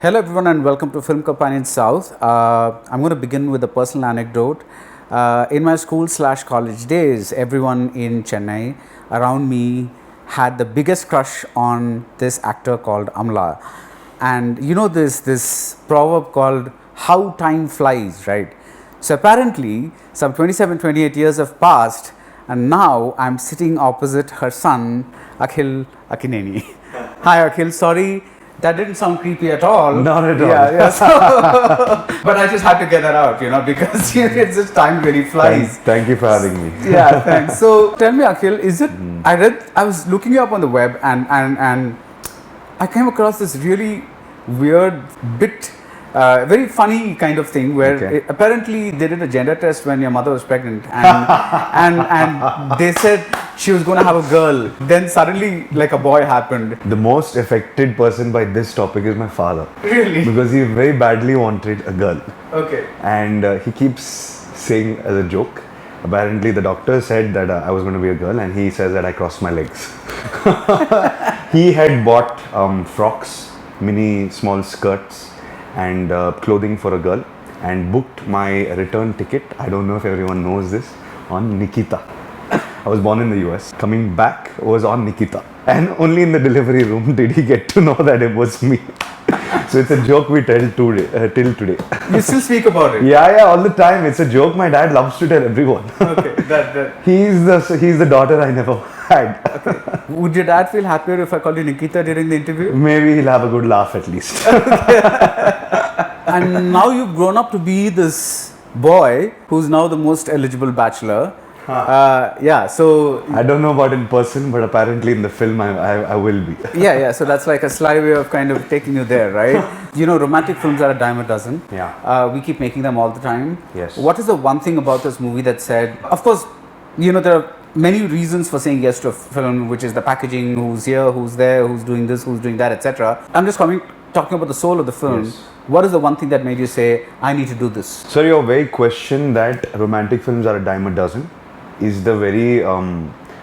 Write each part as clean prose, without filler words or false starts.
Hello everyone and welcome to Film Companion South. I'm going to begin with a personal anecdote. In my school/college days, everyone in Chennai around me had the biggest crush on this actor called Amla. And you know this proverb called how time flies, right? So apparently some 27, 28 years have passed and now I'm sitting opposite her son, Akhil Akineni. Hi Akhil, sorry. That didn't sound creepy at all. Not at all. Yeah. So, but I just had to get that out, because it's just time really flies. Thank you for having me. Yeah, thanks. So tell me, Akhil, is it? I was looking you up on the web, and I came across this really weird bit. Very funny kind of thing where apparently they did a gender test when your mother was pregnant and they said she was going to have a girl. Then suddenly like a boy happened. The most affected person by this topic is my father. Really? Because he very badly wanted a girl. Okay. And he keeps saying as a joke. Apparently the doctor said that I was going to be a girl and he says that I crossed my legs. He had bought frocks, mini small skirts and clothing for a girl and booked my return ticket. I don't know if everyone knows this, on Nikita. I was born in the US. Coming back was on Nikita. And only in the delivery room did he get to know that it was me. So it's a joke we tell today, till today. You still speak about it? Yeah, all the time. It's a joke my dad loves to tell everyone. Okay, He's the daughter I never had. Okay. Would your dad feel happier if I called you Nikita during the interview? Maybe he'll have a good laugh at least. And now you've grown up to be this boy who's now the most eligible bachelor. So I don't know about in person, but apparently in the film I will be. Yeah. So that's like a sly way of kind of taking you there, right? Romantic films are a dime a dozen. Yeah. We keep making them all the time. Yes. What is the one thing about this movie that said, of course, there are many reasons for saying yes to a film, which is the packaging, who's here, who's there, who's doing this, who's doing that, etc. I'm just talking about the soul of the film. Yes. What is the one thing that made you say, I need to do this? So your very question that romantic films are a dime a dozen is the very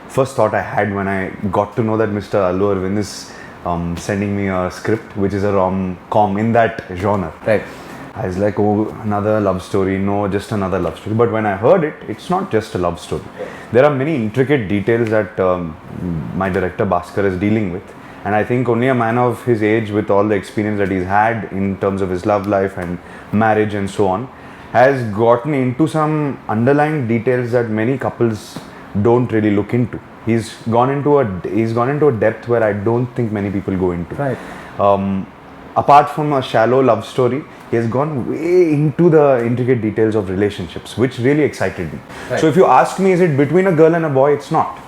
first thought I had when I got to know that Mr. Allu Arvind is sending me a script which is a rom-com in that genre. Right. I was like, oh, another love story. No, just another love story. But when I heard it, it's not just a love story. There are many intricate details that my director Bhaskar is dealing with. And I think only a man of his age, with all the experience that he's had in terms of his love life and marriage and so on, has gotten into some underlying details that many couples don't really look into. He's gone into a depth where I don't think many people go into. Right. Apart from a shallow love story, he has gone way into the intricate details of relationships, which really excited me. Right. So if you ask me, is it between a girl and a boy? It's not.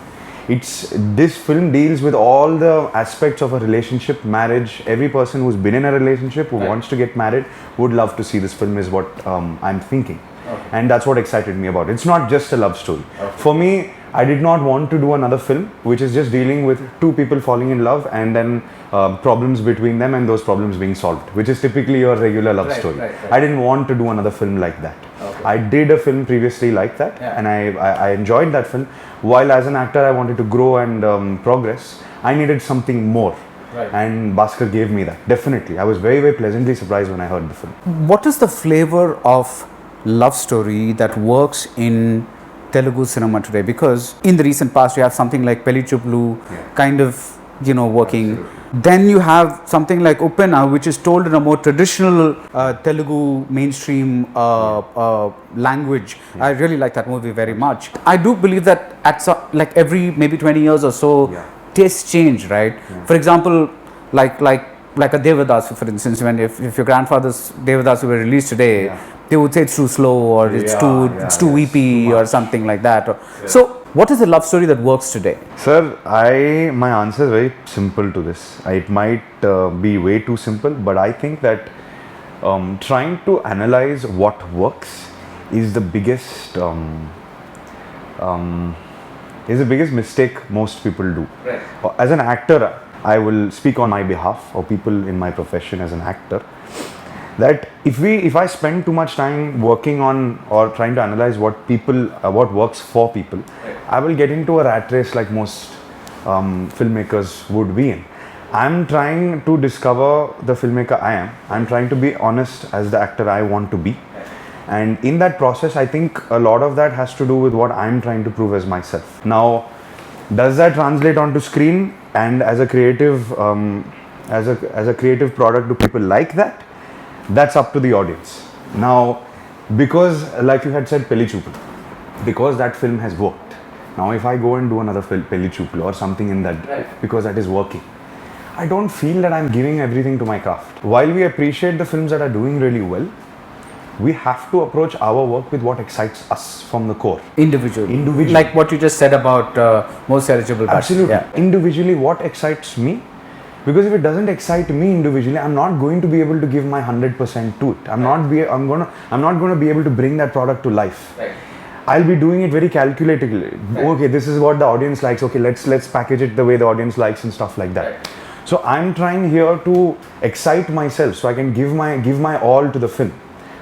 This film deals with all the aspects of a relationship, marriage. Every person who's been in a relationship, who wants to get married, would love to see this film, is what I'm thinking. Okay. And that's what excited me about it. It's not just a love story. Okay. For me, I did not want to do another film which is just dealing with two people falling in love and then problems between them and those problems being solved, which is typically your regular love story. Right. I didn't want to do another film like that. Okay. I did a film previously like that, Yeah. and I enjoyed that film. While as an actor I wanted to grow and progress, I needed something more. Right. And Bhaskar gave me that. Definitely. I was very, very pleasantly surprised when I heard the film. What is the flavor of love story that works in Telugu cinema today? Because in the recent past you have something like Pelli Chuplu kind of working. Absolutely. Then you have something like Uppena, which is told in a more traditional Telugu mainstream language. I really like that movie very much. I do believe that like every maybe 20 years or so, tastes change, right? For example, like a Devadasu, for instance, when if your grandfather's Devadasu were released today, they would say it's too slow or it's too weepy or something like that. So what is the love story that works today? Sir, my answer is very simple to this. It might be way too simple, but I think that trying to analyze what works is the biggest mistake most people do. Right. As an actor, I will speak on my behalf, or people in my profession as an actor, that if I spend too much time working on or trying to analyze what works for people, I will get into a rat race like most filmmakers would be in. I'm trying to discover the filmmaker I am. I'm trying to be honest as the actor I want to be. And in that process, I think a lot of that has to do with what I'm trying to prove as myself. Now, does that translate onto screen and as a creative, as a creative product? Do people like that? That's up to the audience. Now, because like you had said, Pelli Choopulu, because that film has worked. Now, if I go and do another Pelli Choopulu or something in that, because that is working, I don't feel that I'm giving everything to my craft. While we appreciate the films that are doing really well, we have to approach our work with what excites us from the core. Individually. Like what you just said about most eligible batch. Absolutely. Yeah. Individually, what excites me? Because if it doesn't excite me individually, I'm not going to be able to give my 100% to it. I'm not going to be able to bring that product to life. Right. I'll be doing it very calculatedly. Right. Okay, this is what the audience likes. Okay, let's package it the way the audience likes and stuff like that. Right. So I'm trying here to excite myself so I can give my all to the film.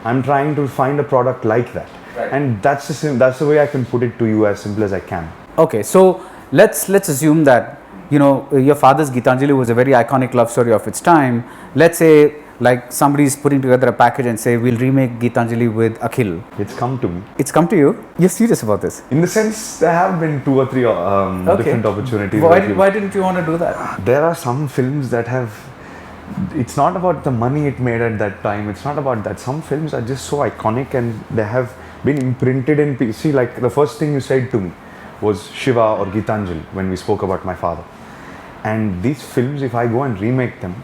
I'm trying to find a product like that. Right. And that's the way I can put it to you, as simple as I can. Okay, so let's assume that, you know, your father's Geetanjali was a very iconic love story of its time. Let's say like somebody's putting together a package and say we'll remake Geetanjali with Akhil. It's come to me. It's come to you? You're serious about this? In the sense, there have been 2 or 3 different opportunities. Why didn't you want to do that? There are some films that have. It's not about the money it made at that time. It's not about that. Some films are just so iconic and they have been imprinted in. See, like the first thing you said to me was Shiva or Geetanjali when we spoke about my father. And these films, if I go and remake them,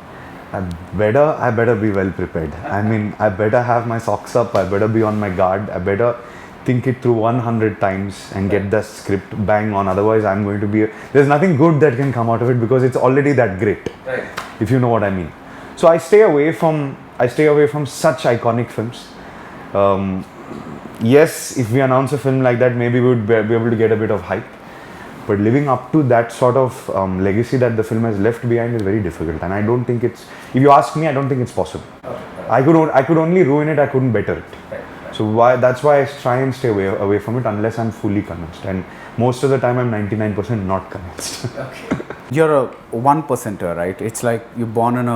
I better be well prepared. I mean, I better have my socks up. I better be on my guard. I better think it through 100 times and get the script bang on. Otherwise, I'm going to be. There's nothing good that can come out of it because it's already that great. Right. If you know what I mean. So I stay away from such iconic films. Yes, if we announce a film like that, maybe we would be able to get a bit of hype. But living up to that sort of legacy that the film has left behind is very difficult. And I don't think it's. If you ask me, I don't think it's possible. I could only ruin it. I couldn't better it. So that's why I try and stay away from it unless I'm fully convinced. And most of the time, I'm 99% not convinced. Okay. You're a 1%er, right? It's like you're born in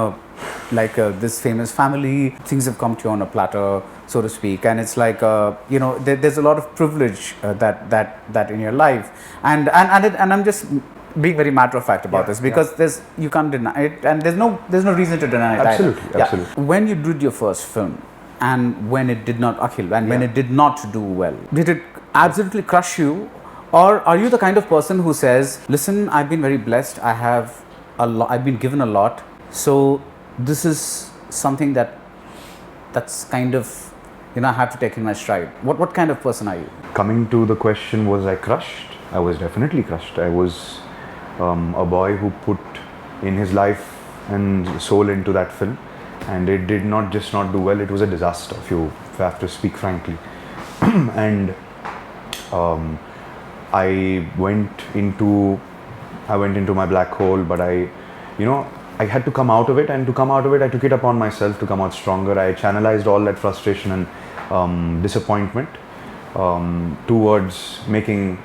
this famous family. Things have come to you on a platter, so to speak, and it's like you know, there's a lot of privilege that in your life, and I'm just being very matter of fact about this because you can't deny it, and there's no reason to deny it. Absolutely. When you did your first film, and when it did not, Akhil, and when it did not do well, did it absolutely crush you? Or are you the kind of person who says, listen, I've been very blessed, I've been given a lot, so this is something that's kind of, you know, I have to take in my stride. What kind of person are you? Coming to the question, was I crushed? I was definitely crushed. I was a boy who put in his life and soul into that film, and it did not just not do well, it was a disaster, if you have to speak frankly. And I went into my black hole, but I had to come out of it, and to come out of it, I took it upon myself to come out stronger. I channelized all that frustration and disappointment towards making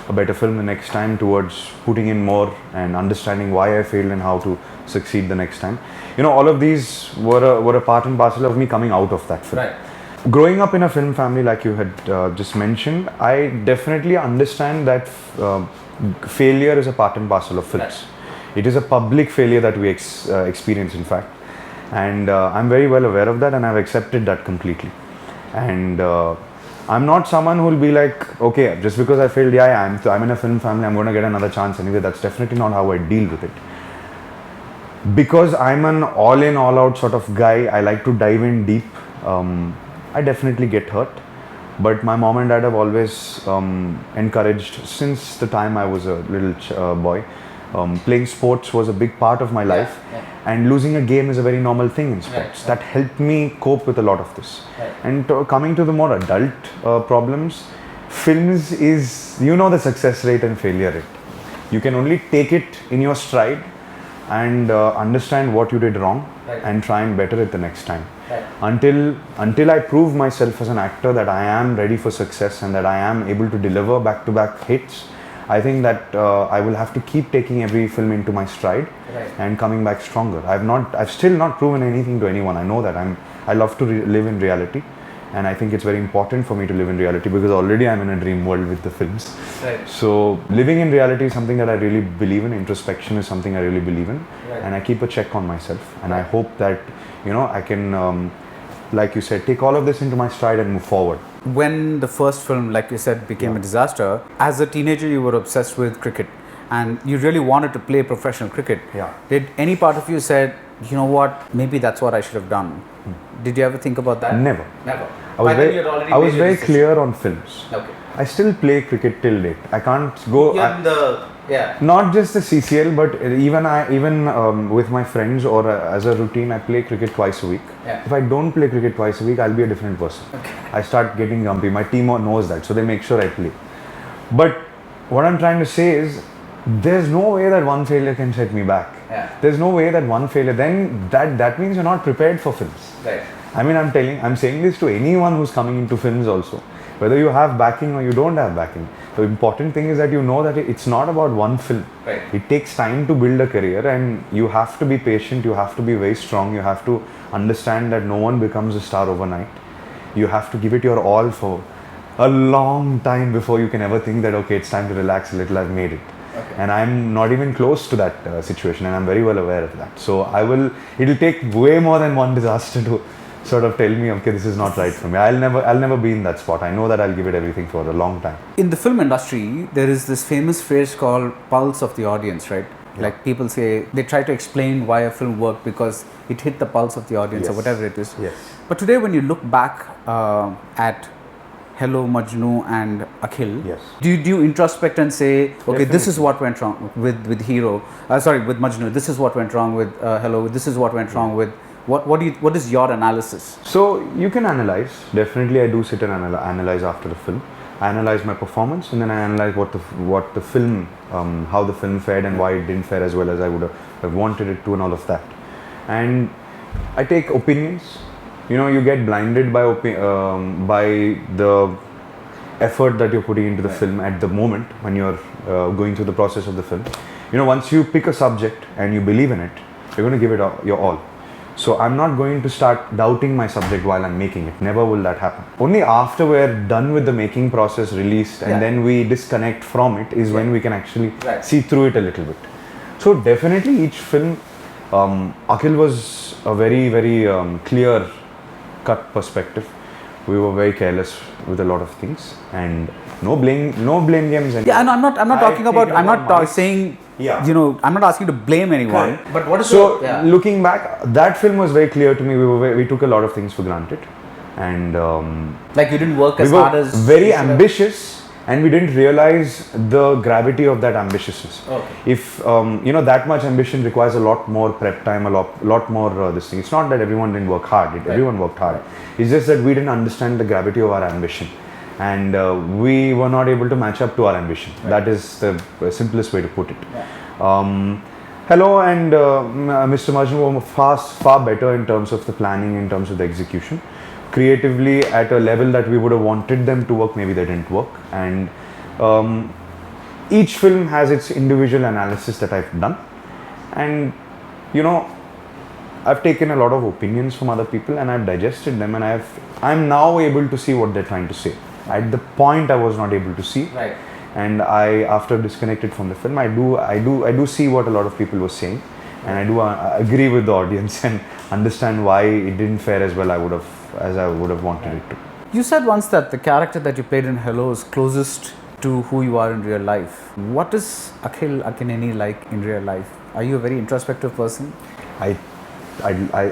a better film the next time, towards putting in more and understanding why I failed and how to succeed the next time. You know, all of these were a part and parcel of me coming out of that film. Right. Growing up in a film family, like you had just mentioned, I definitely understand that failure is a part and parcel of films. Right. It is a public failure that we experience, in fact. And I'm very well aware of that, and I've accepted that completely. And I'm not someone who will be like, okay, just because I failed, I'm in a film family, I'm going to get another chance anyway. That's definitely not how I deal with it. Because I'm an all-in, all-out sort of guy, I like to dive in deep. I definitely get hurt, but my mom and dad have always encouraged, since the time I was a little boy. Playing sports was a big part of my life, and losing a game is a very normal thing in sports. That helped me cope with a lot of this. And coming to the more adult problems, films is, you know, the success rate and failure rate. You can only take it in your stride and understand what you did wrong and try and better it the next time. Until I prove myself as an actor that I am ready for success and that I am able to deliver back-to-back hits, I think that I will have to keep taking every film into my stride and coming back stronger. I've still not proven anything to anyone. I know that I love to live in reality, and I think it's very important for me to live in reality because already I'm in a dream world with the films. Right. So living in reality is something that I really believe in. Introspection is something I really believe in, and I keep a check on myself. And I hope that I can, like you said, take all of this into my stride and move forward. When the first film, like you said, became a disaster, as a teenager you were obsessed with cricket and you really wanted to play professional cricket. Yeah. Did any part of you said, you know what, maybe that's what I should have done? Did you ever think about that? Never. Never. I was very clear on films. Okay. I still play cricket till date. I can't go. Not just the CCL, but even with my friends or as a routine, I play cricket twice a week. Yeah. If I don't play cricket twice a week, I'll be a different person. Okay. I start getting grumpy. My team knows that, so they make sure I play. But what I'm trying to say is, there's no way that one failure can set me back. Yeah. There's no way that one failure. Then that means you're not prepared for films. Right. I mean, I'm saying this to anyone who's coming into films also. Whether you have backing or you don't have backing. The important thing is that you know that it's not about one film. Right. It takes time to build a career, and you have to be patient, you have to be very strong, you have to understand that no one becomes a star overnight. You have to give it your all for a long time before you can ever think that, okay, it's time to relax a little, I've made it. Okay. And I'm not even close to that situation, and I'm very well aware of that. So it'll take way more than one disaster to sort of tell me, okay, this is not right for me. I'll never be in that spot. I know that I'll give it everything for a long time. In the film industry, there is this famous phrase called pulse of the audience, right? Yeah. Like people say, they try to explain why a film worked because it hit the pulse of the audience or whatever it is. Yes. But today when you look back at Hello, Majnu and Akhil, Yes. do you introspect and say, okay, this is Definitely. what went wrong with Hero, with Majnu, this is what went wrong with Hello, this is what went wrong with, what is your analysis? So you can analyze. Definitely, I do sit and analyze after the film. I analyze my performance, and then I analyze what the film, how the film fared, and why it didn't fare as well as I would have wanted it to, and all of that. And I take opinions. You get blinded by the effort that you're putting into the film at the moment when you're going through the process of the film. Once you pick a subject and you believe in it, you're going to give it your all. So I'm not going to start doubting my subject while I'm making it. Never will that happen. Only after we're done with the making process, released, and then we disconnect from it is when we can actually see through it a little bit. So definitely each film, Akhil was a very, very clear cut perspective. We were very careless with a lot of things, and no blame games. Yeah, and I'm not talking about. I'm not saying. Yeah. I'm not asking you to blame anyone. Correct. But what is so? Looking back, that film was very clear to me. We took a lot of things for granted, and like you didn't work we as were hard as very ambitious, and we didn't realize the gravity of that ambitiousness. Okay. If that much ambition requires a lot more prep time, a lot more this thing. It's not that everyone didn't work hard. Everyone worked hard. It's just that we didn't understand the gravity of our ambition, and we were not able to match up to our ambition. That is the simplest way to put it. Hello and Mr. Majnu were far better in terms of the planning, in terms of the execution. Creatively, at a level that we would have wanted them to work, maybe they didn't work. And each film has its individual analysis that I've done. And I've taken a lot of opinions from other people and I've digested them, and I'm now able to see what they're trying to say. At the point I was not able to see. Right. And after disconnected from the film, I do see what a lot of people were saying, and I do agree with the audience and understand why it didn't fare as well as I would have wanted it to. You said once that the character that you played in Hello is closest to who you are in real life. What is Akhil Akineni like in real life? Are you a very introspective person? I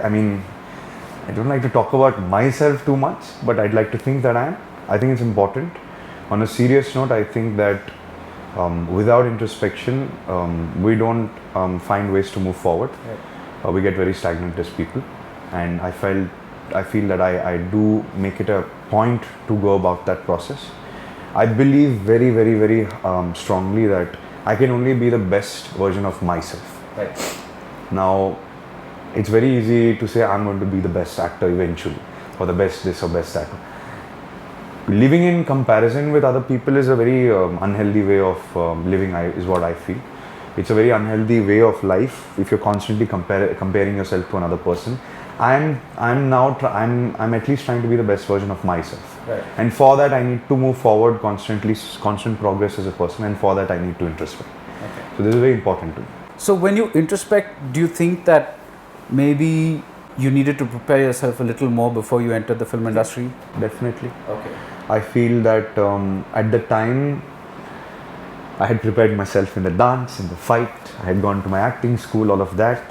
mean, I don't like to talk about myself too much, but I'd like to think that I am. I think it's important. On a serious note, I think that without introspection, we don't find ways to move forward. Right. We get very stagnant as people, and I feel that I do make it a point to go about that process. I believe very, very, very strongly that I can only be the best version of myself. Right. Now, it's very easy to say I'm going to be the best actor eventually, or the best this or best that. living in comparison with other people is a very unhealthy way of living, is what I feel. It's a very unhealthy way of life if you're constantly comparing yourself to another person. I'm at least trying to be the best version of myself. Right. And for that I need to move forward constantly, constant progress as a person, and for that I need to introspect. Okay. So this is very important to me. So when you introspect, do you think that maybe you needed to prepare yourself a little more before you entered the film industry? Definitely. Okay. I feel that at the time I had prepared myself in the dance, in the fight, I had gone to my acting school, all of that.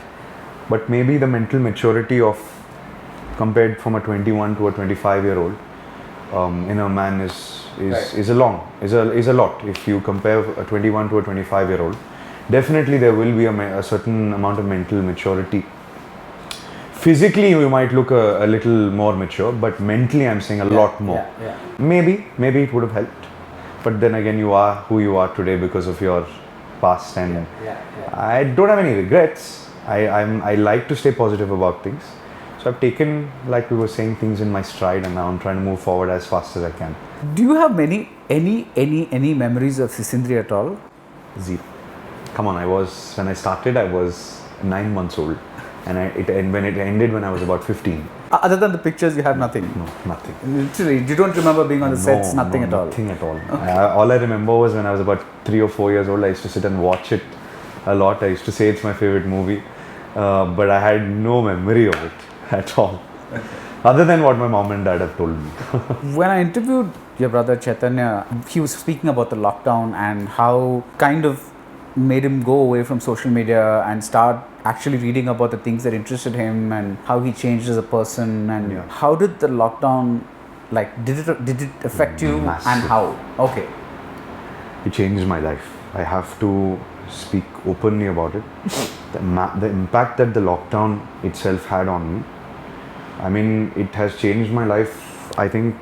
But maybe the mental maturity of, compared from a 21 to a 25-year-old in a man is a lot. If you compare a 21 to a 25-year-old, definitely there will be a certain amount of mental maturity. Physically you might look a little more mature, but mentally I'm saying a lot more. Yeah. Maybe it would have helped, but then again you are who you are today because of your past, and I don't have any regrets. I like to stay positive about things, so I've taken, like we were saying, things in my stride, and now I'm trying to move forward as fast as I can. Do you have any memories of Sisindri at all? Zero. Come on, when I started I was 9 months old, and when it ended when I was about 15. Other than the pictures, you have nothing? No, nothing. Literally, you don't remember being on the sets, nothing at all? Nothing at all. Okay. All I remember was when I was about 3 or 4 years old, I used to sit and watch it a lot. I used to say it's my favorite movie, but I had no memory of it at all, other than what my mom and dad have told me. When I interviewed your brother Chaitanya, he was speaking about the lockdown and how kind of made him go away from social media and start actually reading about the things that interested him, and how he changed as a person. And how did the lockdown, like, did it affect you? Massive. And how? Okay. It changed my life. I have to speak openly about it. The impact that the lockdown itself had on me, I mean, it has changed my life. I think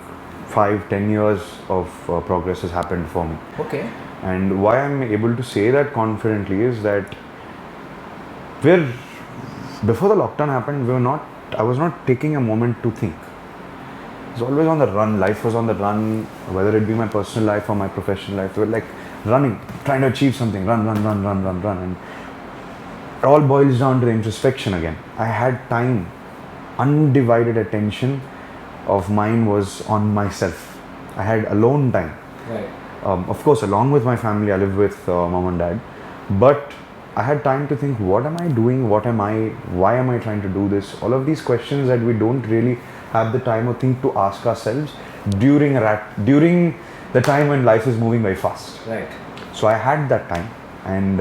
5-10 years of progress has happened for me. Okay. And why I'm able to say that confidently is that before the lockdown happened, I was not taking a moment to think. I was always on the run. Life was on the run, whether it be my personal life or my professional life. We were like running, trying to achieve something, run. And it all boils down to the introspection again. I had time, undivided attention of mine was on myself. I had alone time. Right. Of course, along with my family, I live with mom and dad, but I had time to think, what am I doing? Why am I trying to do this? All of these questions that we don't really have the time or think to ask ourselves during the time when life is moving very fast. Right. So I had that time, and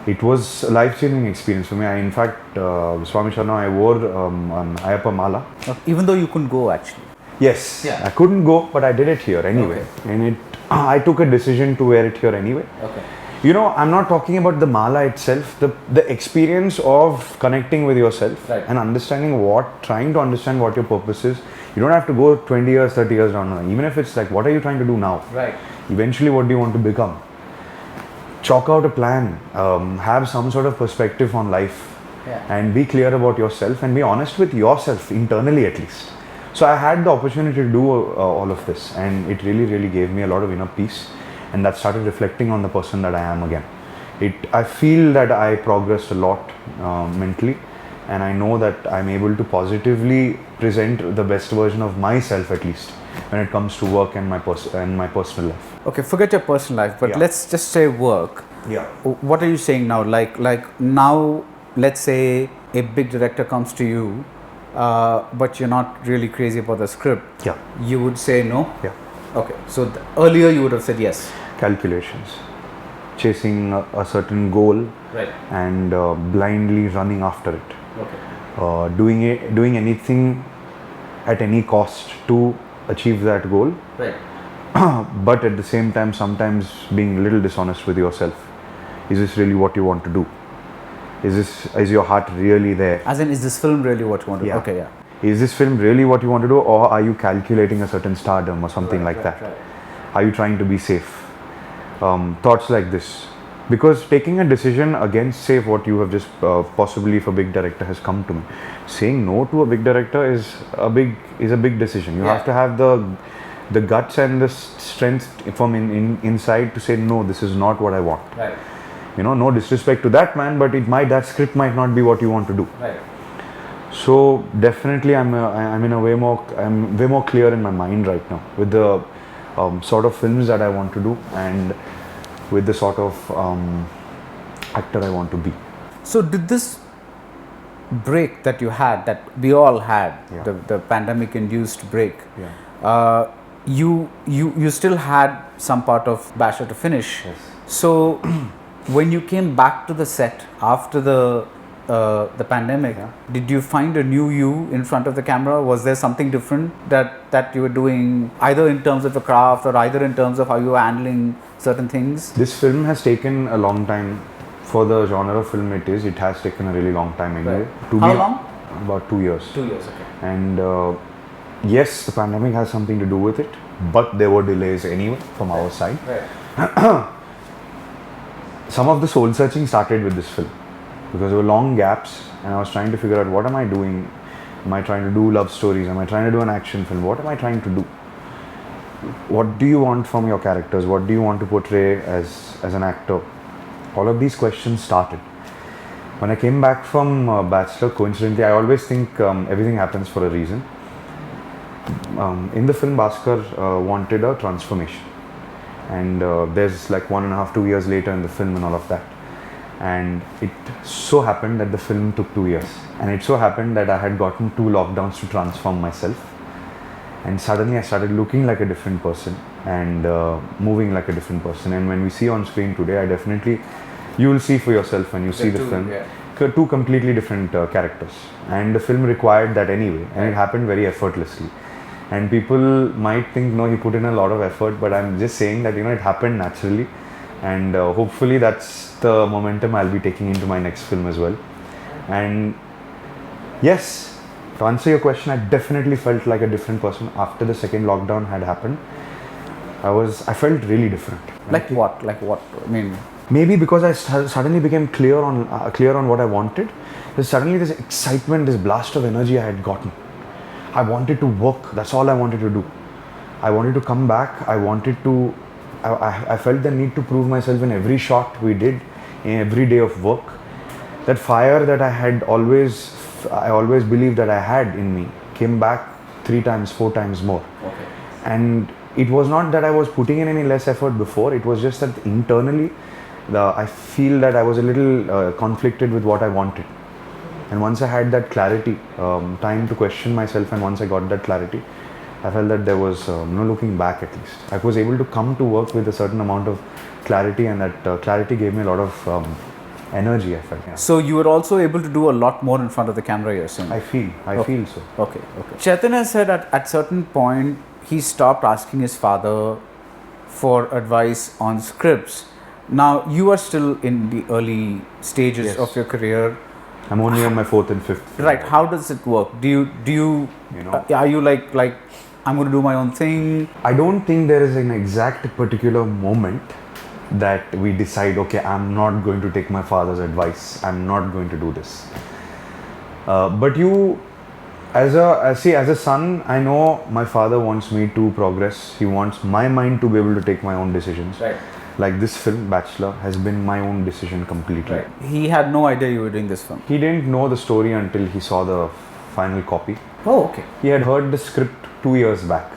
it was a life-changing experience for me. In fact, Swami Sharma, I wore an Ayappa Mala. Even though you couldn't go, actually. Yes, Yeah. I couldn't go, but I did it here anyway. Okay. And I took a decision to wear it here anyway. Okay. You know, I'm not talking about the mala itself, the experience of connecting with yourself, Right. and trying to understand what your purpose is. You don't have to go 20 years, 30 years down the line. Even if it's like, what are you trying to do now? Right. Eventually, what do you want to become? Chalk out a plan, have some sort of perspective on life, and be clear about yourself and be honest with yourself, internally at least. So I had the opportunity to do all of this, and it really gave me a lot of inner peace, and that started reflecting on the person that I am again. I feel that I progressed a lot mentally, and I know that I'm able to positively present the best version of myself, at least when it comes to work and my personal life. Okay, forget your personal life, but Yeah. let's just say work. Yeah. What are you saying now? Like now, let's say a big director comes to you, but you're not really crazy about the script. Yeah. You would say no? Yeah. Okay, so earlier you would have said yes. Calculations, chasing a certain goal, Right. and blindly running after it. Okay. Doing anything at any cost to achieve that goal, Right. but at the same time sometimes being a little dishonest with yourself. Is this really what you want to do? Is your heart really there? As in, is this film really what you want to do? Yeah. Okay, yeah. Is this film really what you want to do, or are you calculating a certain stardom or something like that? Right. Are you trying to be safe? Thoughts like this. Because taking a decision against, say, what you have just possibly, if a big director has come to me, saying no to a big director is a big decision. You Yeah. have to have the the guts and the strength from inside to say no, this is not what I want. Right. You know, no disrespect to that man, but that script might not be what you want to do. Right. So definitely, I'm way more clear in my mind right now with the sort of films that I want to do and with the sort of actor I want to be. So did this break that you had, that we all had, Yeah. the pandemic induced break, Yeah. you still had some part of Basher to finish. Yes. So when you came back to the set after the pandemic, Yeah. did you find a new you in front of the camera? Was there something different that you were doing, either in terms of the craft or either in terms of how you were handling certain things? This film has taken a long time for the genre of film it is. It has taken a really long time anyway. Right. How long? About 2 years. 2 years, okay. And yes, the pandemic has something to do with it, but there were delays anyway from our side. Right. Some of the soul searching started with this film because there were long gaps and I was trying to figure out what am I doing. Am I trying to do love stories? Am I trying to do an action film? What am I trying to do? What do you want from your characters? What do you want to portray as an actor? All of these questions started. When I came back from Bachelor, coincidentally, I always think everything happens for a reason. In the film, Bhaskar wanted a transformation. And there's like 1.5, 2 years later in the film and all of that. And it so happened that the film took 2 years. And it so happened that I had gotten 2 lockdowns to transform myself. And suddenly I started looking like a different person and moving like a different person. And when we see on screen today, I definitely, you will see for yourself when you see the film, two completely different characters. And the film required that anyway. And it happened very effortlessly. And people might think, no, he put in a lot of effort, but I'm just saying that, it happened naturally. And hopefully that's the momentum I'll be taking into my next film as well. And yes, to answer your question, I definitely felt like a different person after the second lockdown had happened. I felt really different. Like what? Like what? I mean, maybe because I suddenly became clear on what I wanted. There's suddenly this excitement, this blast of energy I had gotten. I wanted to work. That's all I wanted to do. I wanted to come back. I felt the need to prove myself in every shot we did, in every day of work. That fire that I always believed that I had in me came back 3 times, 4 times more. okay. And it was not that I was putting in any less effort before. It was just that internally, I feel that I was a little conflicted with what I wanted. And once I had that clarity, time to question myself, and once I got that clarity, I felt that there was no looking back at least. I was able to come to work with a certain amount of clarity, and that clarity gave me a lot of energy, I felt. Yeah. So you were also able to do a lot more in front of the camera, you're saying? I feel so. Okay. Chaitanya said at certain point, he stopped asking his father for advice on scripts. Now, you are still in the early stages Yes. of your career. I'm only on my 4th and 5th. Right. How does it work? Do you are you like I'm going to do my own thing? I don't think there is an exact particular moment that we decide, okay, I'm not going to take my father's advice. I'm not going to do this. But you, as a son, I know my father wants me to progress. He wants my mind to be able to take my own decisions. Right. Like this film, Bachelor, has been my own decision completely. Right. He had no idea you were doing this film. He didn't know the story until he saw the final copy. Oh, okay. He had heard the script 2 years back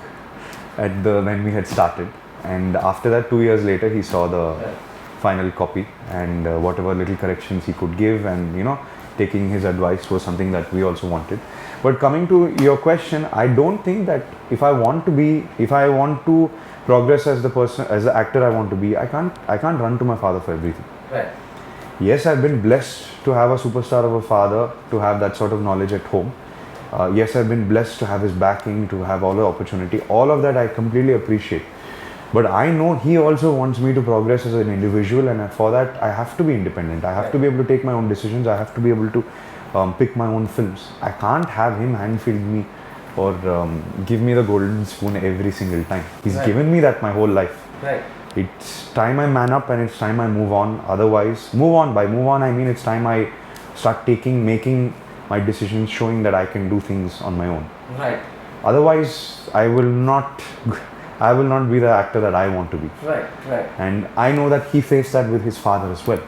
when we had started, and after that 2 years later he saw the final copy, and whatever little corrections he could give, and taking his advice was something that we also wanted. But coming to your question, I don't think that if I want to progress as the actor I want to be, I can't run to my father for everything. Right. Yes, I've been blessed to have a superstar of a father, to have that sort of knowledge at home. Yes, I've been blessed to have his backing, to have all the opportunity. All of that I completely appreciate. But I know he also wants me to progress as an individual, and for that I have to be independent. I have to be able to take my own decisions. I have to be able to pick my own films. I can't have him hand-feed me or give me the golden spoon every single time. He's given me that my whole life. Right. It's time I man up, and it's time I move on. Otherwise, move on. By move on, I mean it's time I start making my decisions, showing that I can do things on my own. Right. Otherwise, I will not I will not be the actor that I want to be. Right. And I know that he faced that with his father as well.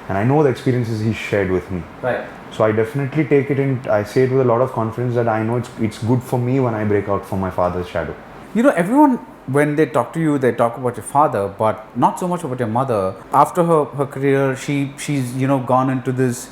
And I know the experiences he shared with me. Right. So I definitely take it in, I say it with a lot of confidence that I know it's good for me when I break out from my father's shadow. You know, everyone, when they talk to you, they talk about your father, but not so much about your mother. After her career, she's gone into this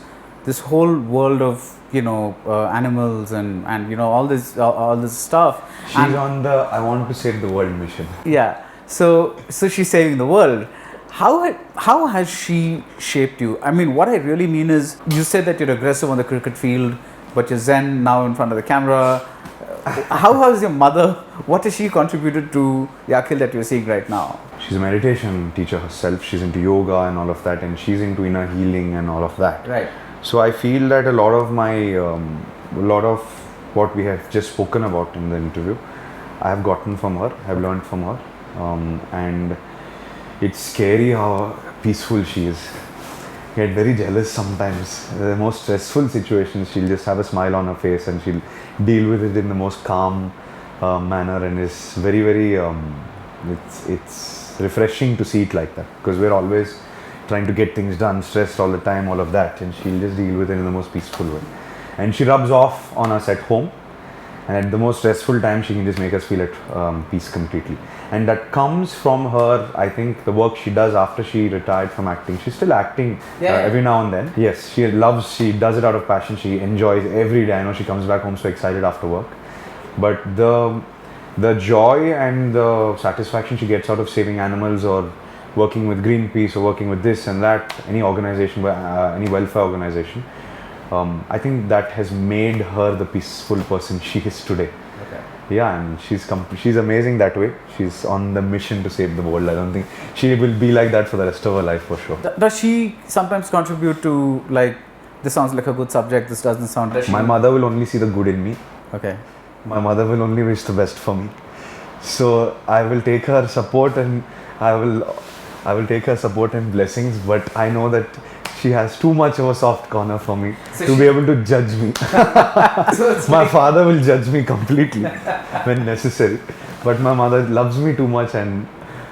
whole world of animals and all this stuff. She's And on the I want to save the world mission. yeah, so she's saving the world. How has she shaped you? I mean, what I really mean is, you said that you're aggressive on the cricket field, but you're zen now in front of the camera. How has your mother, what has she contributed to the Akhil that you're seeing right now? She's a meditation teacher herself. She's into yoga and all of that, and she's into inner healing and all of that. Right. So I feel that a lot of what we have just spoken about in the interview, I have gotten from her, I've learned from her, and it's scary how peaceful she is. I get very jealous sometimes. The most stressful situations, she'll just have a smile on her face and she'll deal with it in the most calm manner, and it's very, very, it's refreshing to see it like that, because we're always trying to get things done, stressed all the time, all of that, and she'll just deal with it in the most peaceful way. And she rubs off on us at home, and at the most stressful time she can just make us feel at peace completely. And that comes from her, I think, the work she does after she retired from acting. She's still acting every now and then. Yes, she does it out of passion, she enjoys every day. I know she comes back home so excited after work, but the joy and the satisfaction she gets out of saving animals, or working with Greenpeace, or working with this and that, any organization, any welfare organization, I think that has made her the peaceful person she is today. Okay. Yeah, and she's amazing that way. She's on the mission to save the world. I don't think she will be like that for the rest of her life, for sure. Does she sometimes contribute to, like, this sounds like a good subject, this doesn't sound... My mother will only see the good in me. Okay. My mother will only wish the best for me. So I will take her support, and I will take her support and blessings, but I know that she has too much of a soft corner for me to be able to judge me. My father will judge me completely when necessary, but my mother loves me too much, and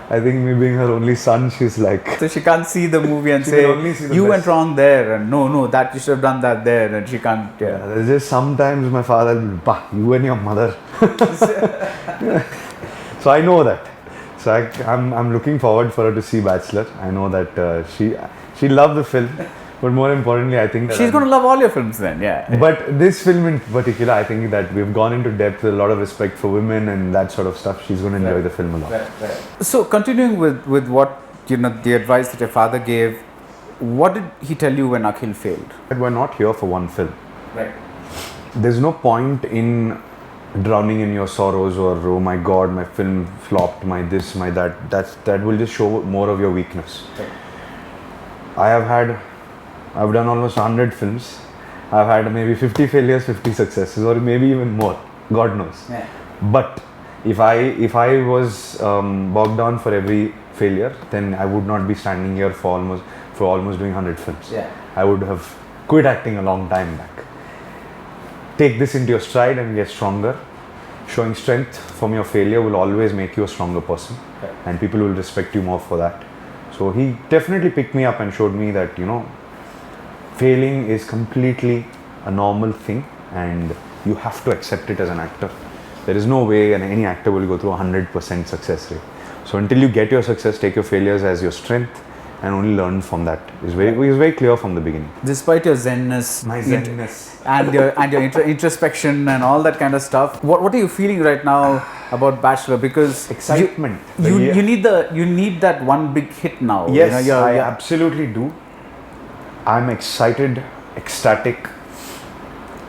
I think me being her only son, she's like... So she can't see the movie and She say, can only see the you best. went wrong there, and no, that you should have done that there, and she can't... Yeah, there's just sometimes my father will, bah, you and your mother. So I know that. So I'm looking forward for her to see Bachelor. I know that she loved the film, but more importantly, I think She's going to love all your films then, yeah. But this film in particular, I think that we've gone into depth with a lot of respect for women and that sort of stuff. She's going to enjoy the film a lot. So continuing with what, the advice that your father gave, what did he tell you when Akhil failed? But we're not here for one film. Right. There's no point in drowning in your sorrows, or oh my god, my film flopped, my this, my that. That will just show more of your weakness. Right. I've done almost 100 films. I've had maybe 50 failures, 50 successes, or maybe even more. God knows. Yeah. But if I was bogged down for every failure, then I would not be standing here for almost doing 100 films. Yeah. I would have quit acting a long time back. Take this into your stride and get stronger. Showing strength from your failure will always make you a stronger person, Right. and people will respect you more for that. So he definitely picked me up and showed me that, failing is completely a normal thing, and you have to accept it as an actor. There is no way any actor will go through 100% success rate. So until you get your success, take your failures as your strength and only learn from that. It's very clear from the beginning. Despite your zenness, My zenness. and your introspection and all that kind of stuff, what are you feeling right now about Bachelor? Because Excitement. you need that one big hit now. Yes, I absolutely do. I'm excited, ecstatic.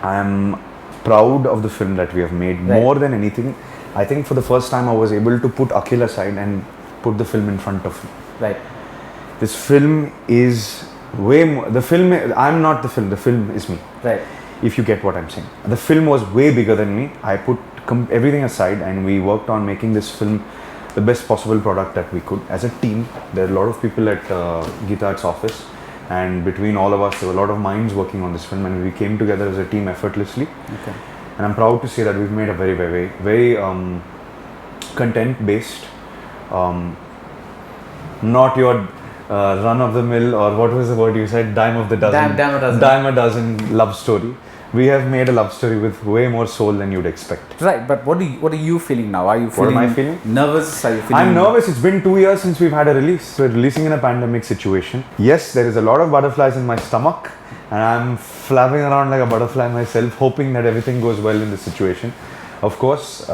I'm proud of the film that we have made. Right. More than anything, I think for the first time I was able to put Akhil aside and put the film in front of me. Right. This film is way more. I'm not the film is me. Right. If you get what I'm saying. The film was way bigger than me. I put everything aside and we worked on making this film the best possible product that we could as a team. There are a lot of people at Geetha's office, and between all of us there were a lot of minds working on this film, and we came together as a team effortlessly. Okay. And I'm proud to say that we've made a very, very, very content based, um, not your run of the mill, or what was the word you said, dime of the dozen, Dime a dozen. dime a dozen love story. We have made a love story with way more soul than you'd expect. Right, but what are you feeling now? Are you What feeling am I feeling? nervous? Are you feeling I'm nervous. It's been 2 years since we've had a release. We're releasing in a pandemic situation. Yes, there is a lot of butterflies in my stomach, and I'm flapping around like a butterfly myself, hoping that everything goes well in this situation. Of course,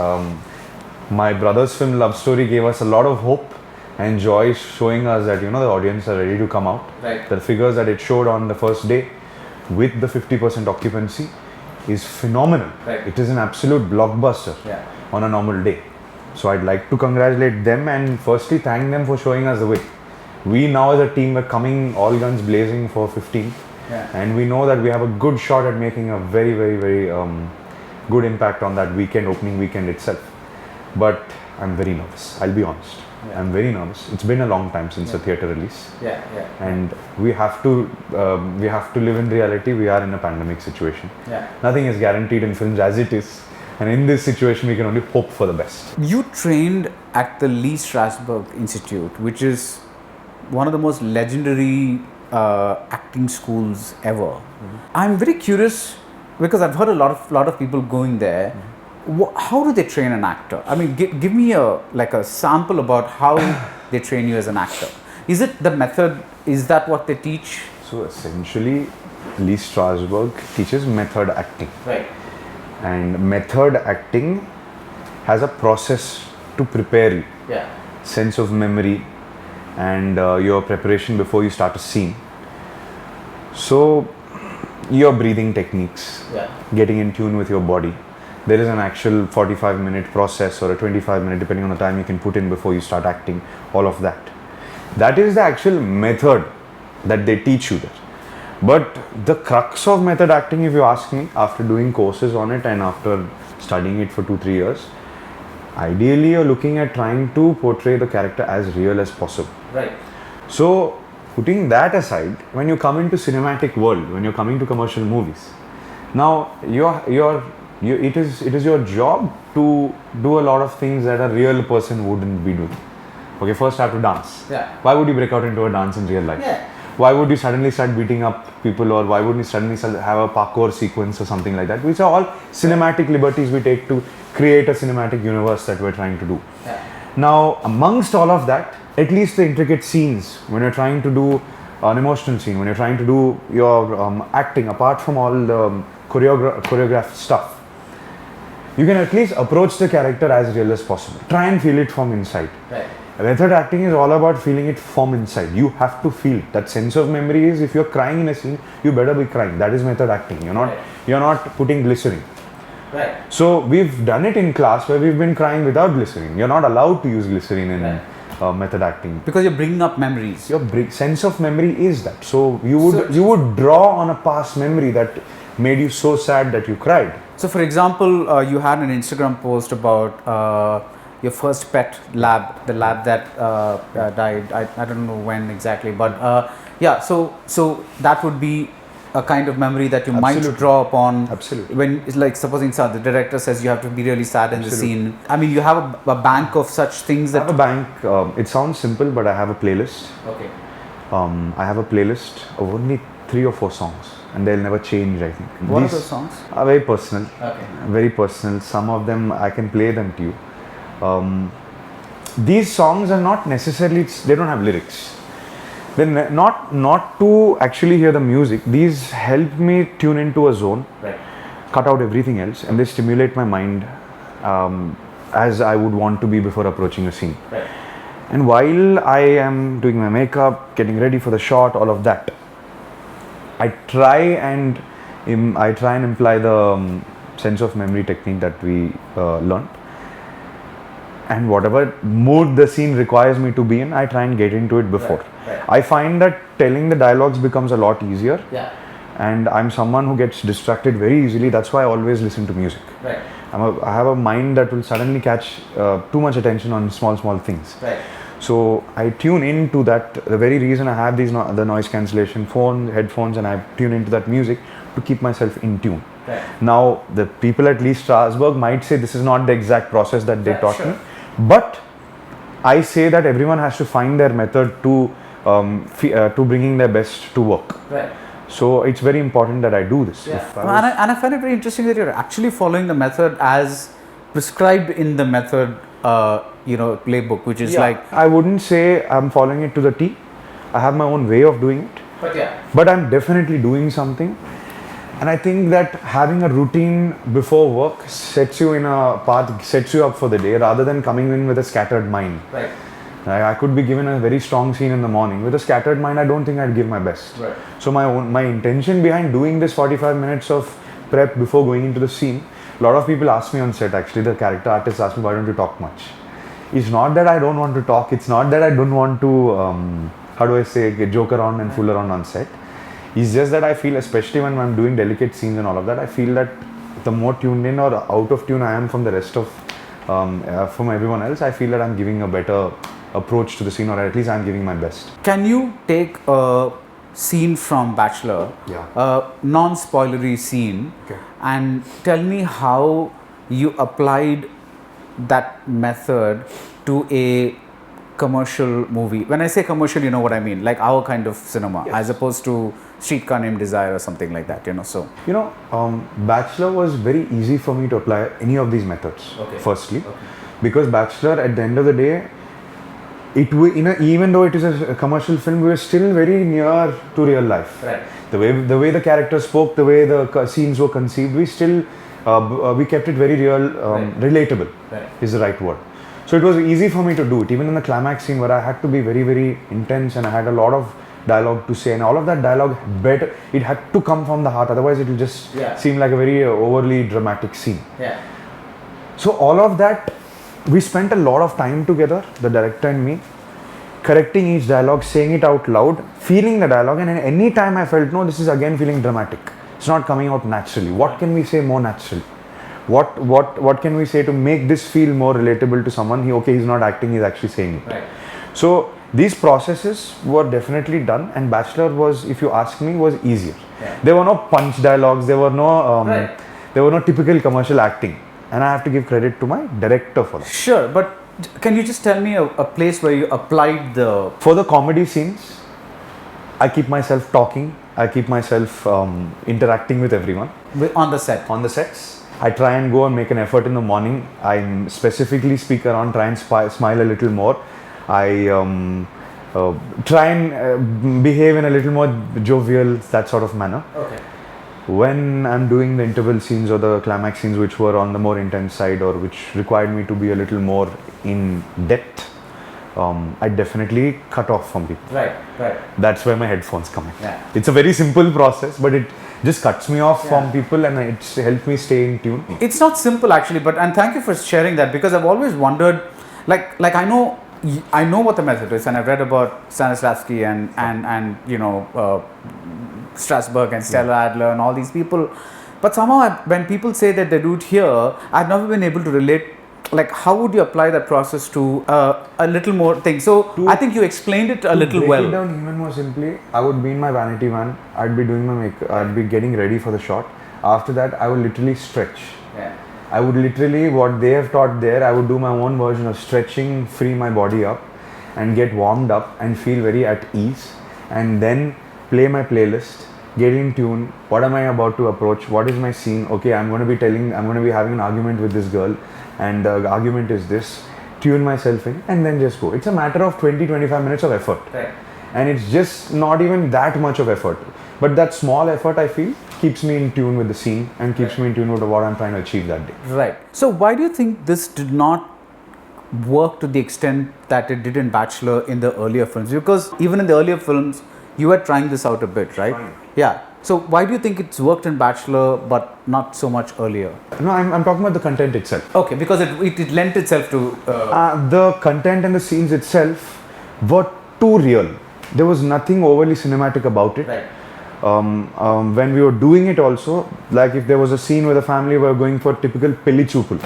my brother's film Love Story gave us a lot of hope and joy, showing us that the audience are ready to come out. Right. The figures that it showed on the first day, with the 50% occupancy, is phenomenal. Right. It is an absolute blockbuster Yeah. on a normal day. So I'd like to congratulate them and firstly thank them for showing us the way. We now as a team are coming all guns blazing for 15, Yeah. and we know that we have a good shot at making a very, very, very good impact on that opening weekend itself. But I'm very nervous, I'll be honest. Yeah. I'm very nervous. It's been a long time since a theatre release, Yeah, yeah, and we have to live in reality. We are in a pandemic situation. yeah. Nothing is guaranteed in films as it is, and in this situation we can only hope for the best. You trained at the Lee Strasberg Institute, which is one of the most legendary acting schools ever. I'm very curious because I've heard a lot of people going there. How do they train an actor? I mean, give me a sample about how they train you as an actor. Is it the method? Is that what they teach? So essentially, Lee Strasberg teaches method acting, Right. and method acting has a process to prepare you, Yeah. sense of memory, and your preparation before you start a scene. So your breathing techniques, Yeah. getting in tune with your body. There is an actual 45-minute process or a 25-minute, depending on the time you can put in before you start acting, all of that. That is the actual method that they teach you there. But the crux of method acting, if you ask me, after doing courses on it and after studying it for 2-3 years, ideally you're looking at trying to portray the character as real as possible. Right. So, putting that aside, when you come into cinematic world, when you're coming to commercial movies, now it is your job to do a lot of things that a real person wouldn't be doing. Okay, first I have to dance. Yeah. Why would you break out into a dance in real life? Yeah. Why would you suddenly start beating up people, or why would you suddenly have a parkour sequence or something like that? Which are all cinematic liberties we take to create a cinematic universe that we're trying to do. Yeah. Now, amongst all of that, at least the intricate scenes, when you're trying to do an emotional scene, when you're trying to do your acting, apart from all the choreographed stuff, you can at least approach the character as real as possible. Try and feel it from inside. Right. Method acting is all about feeling it from inside. You have to feel it. That sense of memory is, if you're crying in a scene, you better be crying. That is method acting. You're not putting glycerin. Right. So we've done it in class where we've been crying without glycerin. You're not allowed to use glycerin in method acting. Because you're bringing up memories. Your sense of memory is that. So you would draw on a past memory that made you so sad that you cried. So, for example, you had an Instagram post about your first pet lab, the lab that died. I don't know when exactly, but yeah. So that would be a kind of memory that you might draw upon. Absolutely. When it's like, supposing the director says you have to be really sad in the scene. I mean, you have a bank of such things that. I have a bank. It sounds simple, but I have a playlist. Okay. I have a playlist of only 3 or 4 songs, and they'll never change, I think. What These are those songs? are very personal. Okay. Very personal. Some of them I can play them to you. These songs are not necessarily, they don't have lyrics. They're not to actually hear the music. These help me tune into a zone, Right. cut out everything else, and they stimulate my mind as I would want to be before approaching a scene. Right. And while I am doing my makeup, getting ready for the shot, all of that, I try and imply the sense of memory technique that we learned. And whatever mood the scene requires me to be in, I try and get into it before. Right. I find that telling the dialogues becomes a lot easier. Yeah. And I'm someone who gets distracted very easily. That's why I always listen to music. Right. I have a mind that will suddenly catch too much attention on small things. Right. So I tune into that. The very reason I have these the noise cancellation headphones, and I tune into that music to keep myself in tune. Right. Now, the people at Lee Strasberg might say this is not the exact process that they taught me, But I say that everyone has to find their method to bringing their best to work. Right. So it's very important that I do this. Yeah. If I was- And I find it very interesting that you're actually following the method as prescribed in the method, playbook, which is like. I wouldn't say I'm following it to the T. I have my own way of doing it, But yeah. but I'm definitely doing something. And I think that having a routine before work sets you in a path, sets you up for the day rather than coming in with a scattered mind. Right. I could be given a very strong scene in the morning. With a scattered mind, I don't think I'd give my best. Right. So my intention behind doing this 45 minutes of prep before going into the scene, a lot of people ask me on set, actually, the character artists ask me, why don't you talk much? It's not that I don't want to talk. It's not that I don't want to, joke around and fool around on set. It's just that I feel, especially when I'm doing delicate scenes and all of that, I feel that the more tuned in or out of tune I am from the rest of, from everyone else, I feel that I'm giving a better approach to the scene, or at least I'm giving my best. Can you take a scene from Bachelor, Yeah. a non-spoilery scene, Okay. and tell me how you applied that method to a commercial movie? When I say commercial, you know what I mean, like our kind of cinema, Yes. as opposed to Streetcar Named Desire or something like that, So Bachelor was very easy for me to apply any of these methods. Okay. Firstly, because Bachelor, at the end of the day, even though it is a commercial film, we were still very near to real life. Right. The way the characters spoke, the way the scenes were conceived, we still we kept it very real, relatable. Right. Is the right word. So it was easy for me to do it, even in the climax scene where I had to be very, very intense and I had a lot of dialogue to say, and all of that dialogue it had to come from the heart, otherwise it will just seem like a very overly dramatic scene. Yeah. So all of that, we spent a lot of time together, the director and me, correcting each dialogue, saying it out loud, feeling the dialogue, and any time I felt, no, this is again feeling dramatic. It's not coming out naturally. What can we say more naturally? What can we say to make this feel more relatable to someone? He's not acting, he's actually saying it. Right. So these processes were definitely done, and Bachelor was, if you ask me, was easier. Yeah. There were no punch dialogues, there were no Right. there were no typical commercial acting, and I have to give credit to my director for that. Sure, but can you just tell me a place where you applied the. For the comedy scenes, I keep myself talking, I keep myself interacting with everyone. On the set? On the sets, I try and go and make an effort in the morning. I specifically speak around, try and smile a little more. I try and behave in a little more jovial, that sort of manner. Okay. When I'm doing the interval scenes or the climax scenes which were on the more intense side or which required me to be a little more in depth, I definitely cut off from people. Right. That's where my headphones come in. Yeah. It's a very simple process, but it just cuts me off from people and it's helped me stay in tune. It's not simple actually, and thank you for sharing that, because I've always wondered, like I know what the method is, and I've read about Stanislavski and Strasberg and Stella Adler and all these people, but somehow when people say that they do it here, I've never been able to relate. Like, how would you apply that process to a little more thing? So I think you explained it a little break well. It down even more simply, I would be in my vanity van. I'd be doing my makeup. I'd be getting ready for the shot. After that, I would literally stretch. Yeah. I would literally, what they have taught there, I would do my own version of stretching, free my body up, and get warmed up and feel very at ease, and then play my playlist, get in tune. What am I about to approach? What is my scene? Okay, I'm going to be having an argument with this girl, and the argument is this. Tune myself in and then just go. It's a matter of 20-25 minutes of effort. Right. And it's just not even that much of effort. But that small effort, I feel, keeps me in tune with the scene and keeps me in tune with what I'm trying to achieve that day. Right. So why do you think this did not work to the extent that it did in Bachelor in the earlier films? Because even in the earlier films, you were trying this out a bit, right? Trying. Yeah. So why do you think it's worked in Bachelor but not so much earlier? No, I'm talking about the content itself. Okay, because it lent itself to... The content and the scenes itself were too real. There was nothing overly cinematic about it. Right. When we were doing it also, like if there was a scene where the family were going for typical pilli choopul,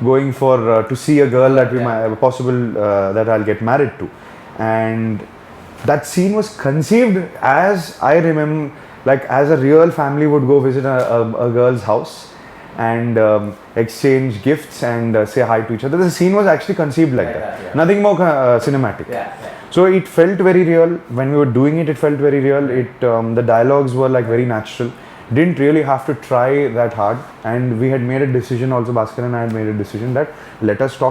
going for to see a girl that we might possible that I'll get married to, and that scene was conceived as I remember, like as a real family would go visit a girl's house, and exchange gifts and say hi to each other. The scene was actually conceived like that. Yeah. Nothing more cinematic. Yeah. So it felt very real. When we were doing it, it felt very real. The dialogues were like very natural. Didn't really have to try that hard. And we had made a decision also, Bhaskar and I had made a decision that let us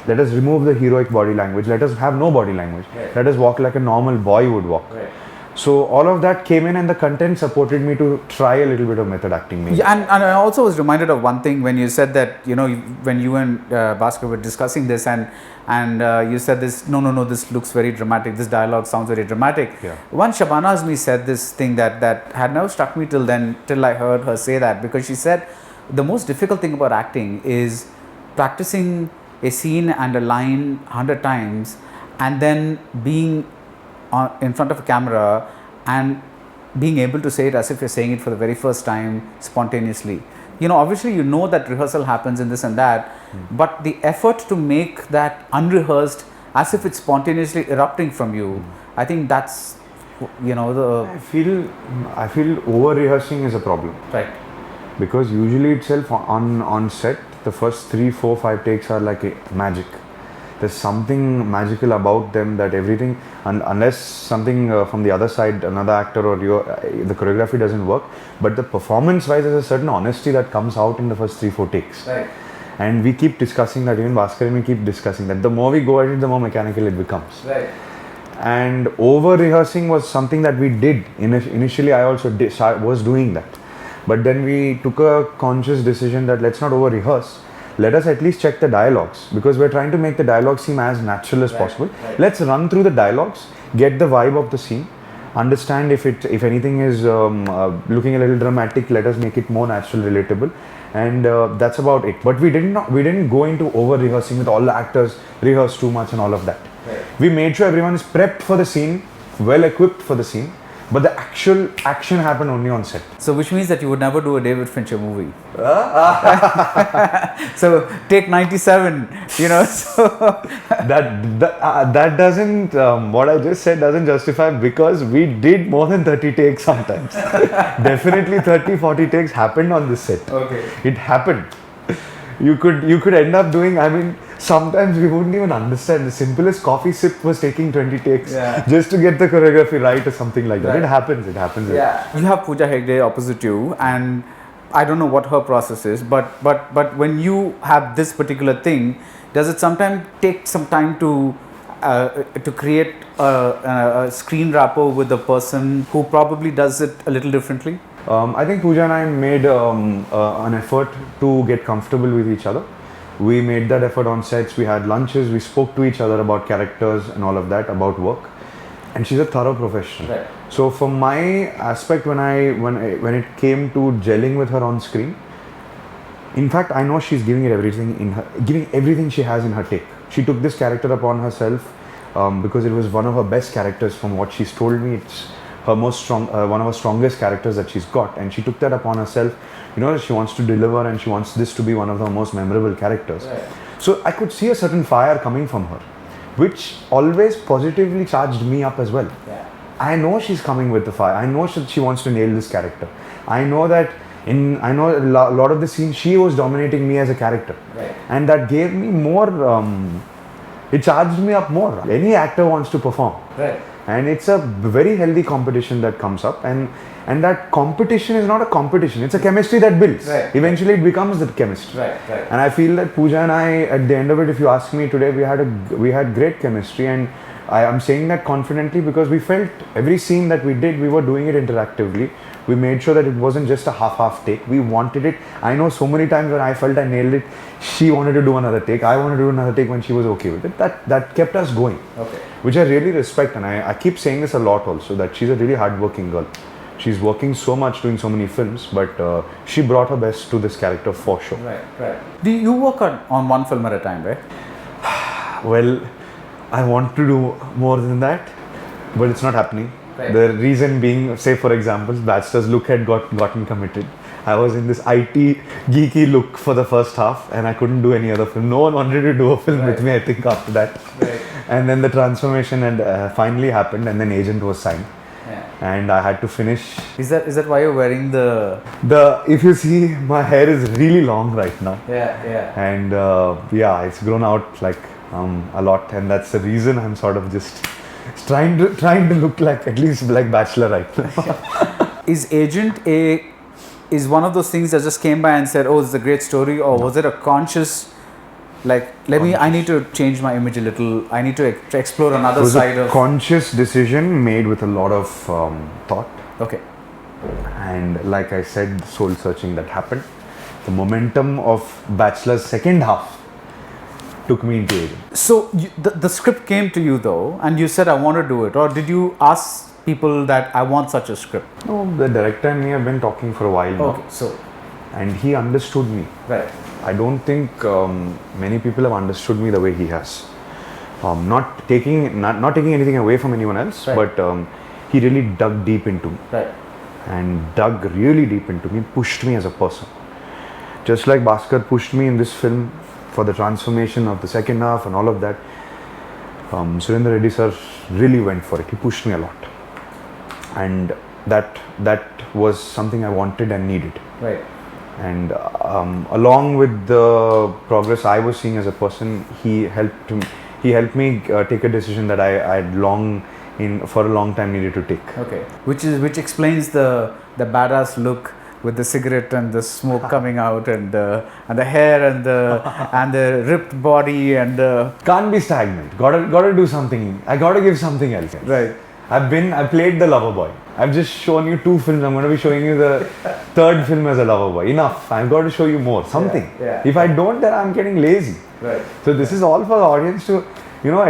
remove the heroic body language. Let us have no body language. Right. Let us walk like a normal boy would walk. Right. So all of that came in, and the content supported me to try a little bit of method acting. Maybe. Yeah, and I also was reminded of one thing when you said that, when you and Bhaskar were discussing this, and you said this, no, this looks very dramatic, this dialogue sounds very dramatic. Yeah. Once Shabana Azmi said this thing that had never struck me till then, till I heard her say that, because she said the most difficult thing about acting is practicing a scene and a line 100 times and then being in front of a camera and being able to say it as if you're saying it for the very first time spontaneously. Obviously that rehearsal happens in this and that, but the effort to make that unrehearsed as if it's spontaneously erupting from you, I think that's I feel over rehearsing is a problem. Right. Because usually itself on set, the first 3, 4, 5 takes are like magic. There's something magical about them that everything, unless something from the other side, another actor or the choreography doesn't work, but the performance wise there's a certain honesty that comes out in the first 3, 4 takes. Right. And we keep discussing that, even Bhaskar and we keep discussing that. The more we go at it, the more mechanical it becomes. Right. And over rehearsing was something that we did. Initially I also was doing that. But then we took a conscious decision that let's not over rehearse. Let us at least check the dialogues, because we're trying to make the dialogue seem as natural as possible. Right. Let's run through the dialogues, get the vibe of the scene, understand if anything is looking a little dramatic, let us make it more natural, relatable, and that's about it. But we didn't go into over rehearsing with all the actors, rehearse too much and all of that. Right. We made sure everyone is prepped for the scene, well equipped for the scene, but the actual action happened only on set. So which means that you would never do a David Fincher movie. So take 97, so that doesn't what I just said doesn't justify, because we did more than 30 takes sometimes. Definitely 30-40 takes happened on this set. Okay. It happened. You could end up doing, sometimes we wouldn't even understand. The simplest coffee sip was taking 20 takes just to get the choreography right or something like that. Right. It happens. Yeah. You have Pooja Hegde opposite you, and I don't know what her process is, but when you have this particular thing, does it sometimes take some time to create a screen rapport with the person who probably does it a little differently? I think Pooja and I made an effort to get comfortable with each other. We made that effort on sets. We had lunches. We spoke to each other about characters and all of that, about work. And she's a thorough professional. Right. So from my aspect, when it came to gelling with her on screen, in fact, I know she's giving everything she has in her take. She took this character upon herself because it was one of her best characters. From what she's told me, it's her one of her strongest characters that she's got, and she took that upon herself. She wants to deliver, and she wants this to be one of her most memorable characters. Right. So I could see a certain fire coming from her, which always positively charged me up as well. Yeah. I know she's coming with the fire. I know she wants to nail this character. I know that a lot of the scenes she was dominating me as a character. Right. And that gave me more, it charged me up more. Any actor wants to perform. Right. And it's a very healthy competition that comes up, and that competition is not a competition, it's a chemistry that builds. Right. Eventually it becomes the chemistry. Right. And I feel that Pooja and I, at the end of it, if you ask me today, we had great chemistry, and I am saying that confidently because we felt every scene that we did, we were doing it interactively. We made sure that it wasn't just a half take. We wanted it. I know so many times when I felt I nailed it, she wanted to do another take. I wanted to do another take when she was okay with it. That kept us going. Okay. Which I really respect, and I keep saying this a lot also, that she's a really hardworking girl. She's working so much, doing so many films, but she brought her best to this character for sure. Right. Do you work on one film at a time, right? Well, I want to do more than that, but it's not happening. Right. The reason being, say for example, Bachelor's look had gotten committed. I was in this IT geeky look for the first half, and I couldn't do any other film. No one wanted to do a film with me, I think, after that. Right. And then the transformation had finally happened, and then Agent was signed. Yeah. and I had to finish. Is that why you're wearing the? If you see, my hair is really long right now, Yeah. and yeah, it's grown out like a lot, and that's the reason I'm sort of just trying to look like at least like Bachelor right now. Is one of those things that just came by and said, "Oh, this is a great story," or was it a conscious? Like, I need to change my image a little. I need to explore another It was side a of. conscious decision made with a lot of thought, Okay. and like I said, soul searching that happened. The momentum of Bachelor's second half took me into Agent. So the script came to you though, and you said, "I want to do it," or did you ask people that I want such a script? No, the director and me have been talking for a while now, Okay. So. and he understood me. Right. I don't think many people have understood me the way he has. Not taking anything away from anyone else, Right. but he really dug deep into me, Right. and dug really deep into me, pushed me as a person. Just like Bhaskar pushed me in this film for the transformation of the second half and all of that, Surendra Reddy sir really went for it. He pushed me a lot, and that was something I wanted and needed. Right. And along with the progress I was seeing as a person, he helped me take a decision that I had for a long time needed to take. Okay. Which explains the badass look with the cigarette and the smoke coming out and the hair and the ripped body and Can't be stagnant. Gotta do something. I gotta give something else. right. I played the lover boy. I've just shown you 2 films. I'm going to be showing you the 3rd film as a lover boy. Enough. I've got to show you more. Something. Yeah. If I don't, then I'm getting lazy. Right. So this is all for the audience to,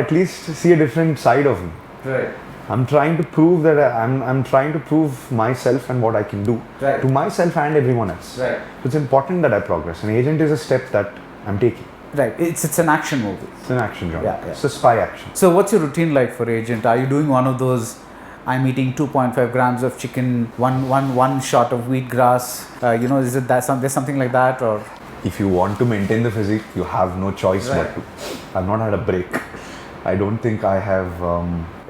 at least see a different side of me. Right. I'm trying to prove that I'm trying to prove myself and what I can do Right. to myself and everyone else. Right. So it's important that I progress. And Agent is a step that I'm taking. Right. It's an action movie. It's an action genre. Yeah. It's a spy action. So what's your routine like for Agent? Are you doing one of those? I'm eating 2.5 grams of chicken, one shot of wheatgrass. Is it that there's something like that, or? If you want to maintain the physique, you have no choice Right. but to. I've not had a break. I don't think I have.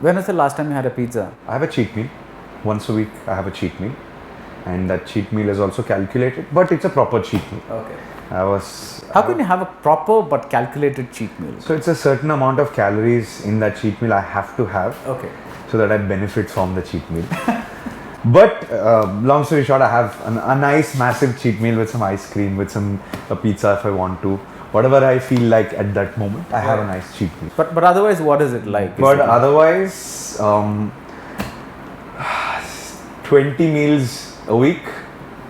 When was the last time you had a pizza? I have a cheat meal. Once a week, I have a cheat meal, and that cheat meal is also calculated, but it's a proper cheat meal. Okay. How can you have a proper but calculated cheat meal? So it's a certain amount of calories in that cheat meal I have to have. Okay. So that I benefit from the cheat meal. But long story short, I have a nice massive cheat meal with some ice cream, with a pizza if I want to. Whatever I feel like at that moment, I have a nice cheat meal. But otherwise, what is it like? But otherwise, 20 meals a week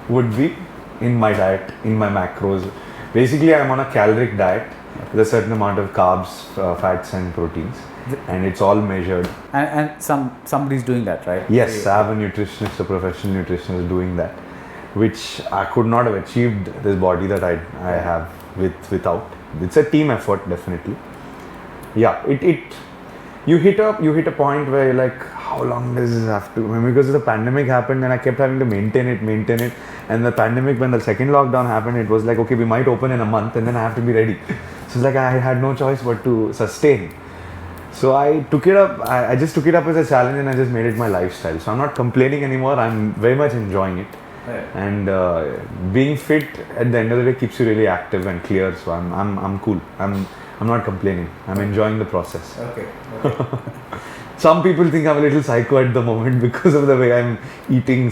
would be in my diet, in my macros. Basically, I'm on a caloric diet with a certain amount of carbs, fats and proteins. And it's all measured. And somebody's doing that, right? Yes, I have a nutritionist, a professional nutritionist doing that, which I could not have achieved this body that I have without. It's a team effort, definitely. Yeah, you hit a point where you're like, how long does this have to? Because the pandemic happened, and I kept having to maintain it, and the pandemic, when the second lockdown happened, it was like, okay, we might open in a month, and then I have to be ready. So it's like I had no choice but to sustain. So I took it up. I just took it up as a challenge, and I just made it my lifestyle. So I'm not complaining anymore. I'm very much enjoying it. Right. And being fit at the end of the day keeps you really active and clear. So I'm cool. I'm not complaining. I'm enjoying the process. Okay. Some people think I'm a little psycho at the moment because of the way I'm eating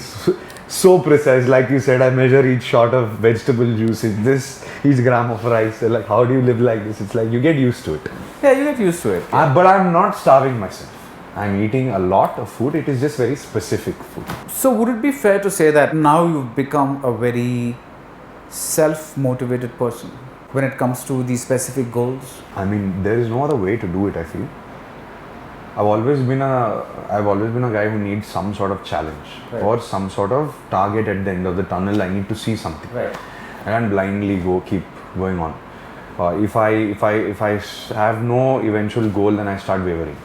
so precise. Like you said, I measure each shot of vegetable juice, each gram of rice. They're like, how do you live like this? It's like you get used to it. Yeah, you get used to it. But I'm not starving myself. I'm eating a lot of food. It is just very specific food. So would it be fair to say that now you've become a very self-motivated person when it comes to these specific goals? I mean, there is no other way to do it, I feel. I've always been a guy who needs some sort of challenge, right, or some sort of target at the end of the tunnel. I need to see something. Right. I can't blindly keep going on. If I have no eventual goal, then I start wavering.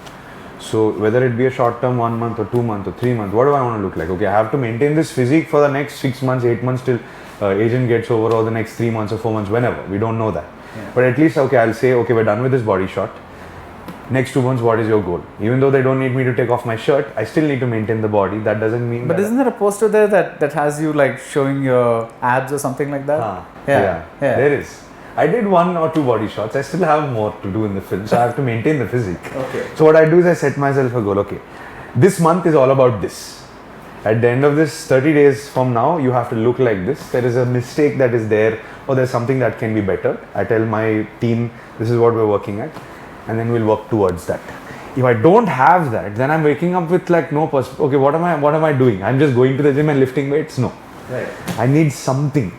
So whether it be a short term, 1 month or 2 months or 3 months, what do I want to look like? Okay, I have to maintain this physique for the next 6 months, 8 months till agent gets over, or the next 3 months or 4 months, whenever. We don't know that. Yeah. But at least, okay, I'll say, okay, we're done with this body shot. Next 2 months, what is your goal? Even though they don't need me to take off my shirt, I still need to maintain the body. That doesn't mean. But that isn't there a poster there that has you like showing your abs or something like that? Yeah, there is. I did 1 or 2 body shots. I still have more to do in the film, so I have to maintain the physique. Okay. So what I do is I set myself a goal. Okay, this month is all about this. At the end of this 30 days from now, you have to look like this. There is a mistake that is there, or there's something that can be better. I tell my team, this is what we're working at, and then we'll work towards that. If I don't have that, then I'm waking up with like no okay, what am I doing? I'm just going to the gym and lifting weights? No. Right. I need something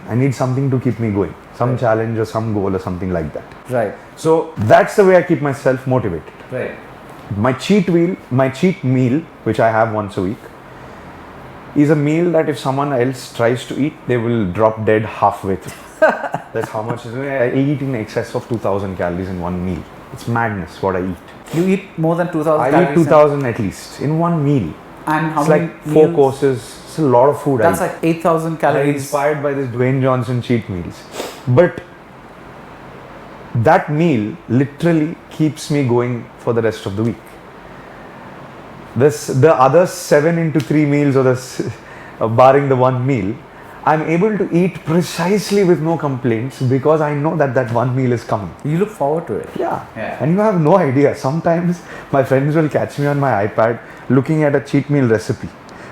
to keep me going. Some challenge or some goal or something like that. Right. So that's the way I keep myself motivated. Right. My cheat meal, which I have once a week, is a meal that if someone else tries to eat, they will drop dead halfway through. That's how much I eat in excess of 2,000 calories in one meal. It's madness what I eat. You eat more than 2,000 calories? I eat 2,000 at least in one meal. And how it's many like 4 meals? courses. It's a lot of food. That's like 8,000 I'm calories. inspired by this Dwayne Johnson cheat meals. But that meal literally keeps me going for the rest of the week. The other 7 into 3 meals, or barring the one meal, I'm able to eat precisely with no complaints because I know that one meal is coming. You look forward to it. Yeah. And you have no idea. Sometimes my friends will catch me on my iPad looking at a cheat meal recipe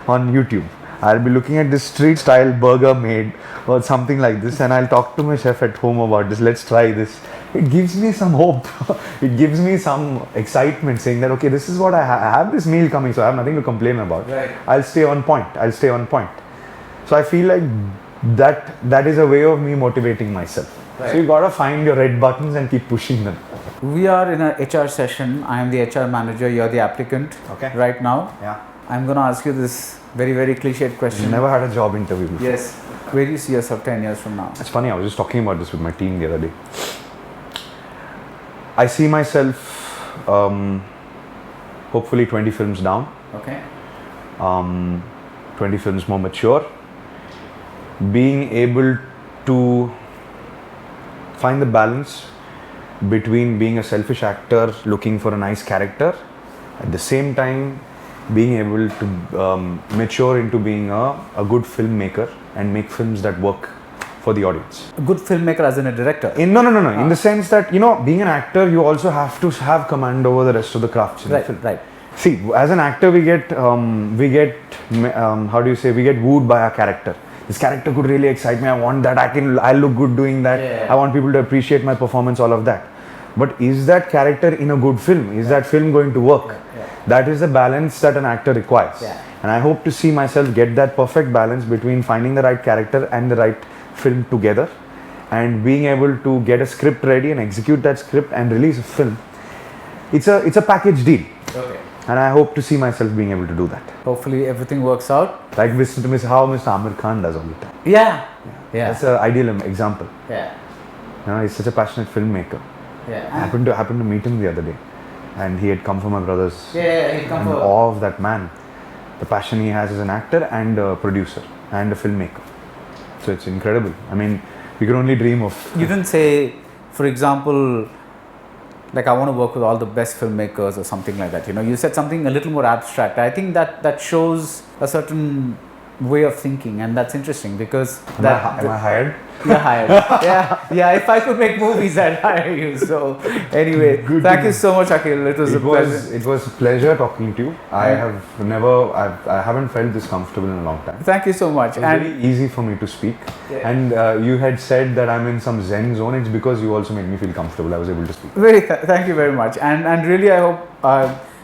on YouTube. I'll be looking at this street style burger made or something like this, and I'll talk to my chef at home about this. Let's try this. It gives me some hope. It gives me some excitement, saying that okay, this is what I have this meal coming, so I have nothing to complain about. Right. I'll stay on point. So I feel like that is a way of me motivating myself. Right. So you gotta find your red buttons and keep pushing them. We are in an HR session. I am the HR manager. You're the applicant. Okay. Right now. Yeah. I'm going to ask you this very, very cliched question. You never had a job interview before. Yes. Where do you see yourself 10 years from now? It's funny, I was just talking about this with my team the other day. I see myself hopefully 20 films down. Okay. 20 films more mature. Being able to find the balance between being a selfish actor looking for a nice character, at the same time being able to mature into being a good filmmaker and make films that work for the audience. A good filmmaker as in a director? No. In the sense that, being an actor, you also have to have command over the rest of the crafts in the film. Right. See, as an actor, we get wooed by our character. This character could really excite me. I want that. I'll look good doing that. Yeah. I want people to appreciate my performance, all of that. But is that character in a good film? Is that film going to work? Yeah. That is the balance that an actor requires. Yeah. And I hope to see myself get that perfect balance between finding the right character and the right film together, and being able to get a script ready and execute that script and release a film. It's a package deal. Okay. And I hope to see myself being able to do that. Hopefully everything works out. Like how Mr. Amir Khan does all the time. Yeah. That's an ideal example. Yeah. He's such a passionate filmmaker. Yeah. I happened to meet him the other day, and he had come for my brother's. Yeah, he'd come I'm in for. awe of that man. The passion he has as an actor and a producer and a filmmaker. So it's incredible. I mean, we could only dream of. You didn't say, for example, like I want to work with all the best filmmakers or something like that. You said something a little more abstract. I think that shows a certain way of thinking, and that's interesting because Am I hired? You're hired. Yeah. If I could make movies, I'd hire you. So anyway, thank you so much, Akhil. It was a pleasure. It was a pleasure talking to you. I haven't felt this comfortable in a long time. Thank you so much. It was very easy for me to speak. Yeah. And you had said that I'm in some Zen zone. It's because you also made me feel comfortable. I was able to speak. Thank you very much. And really, I hope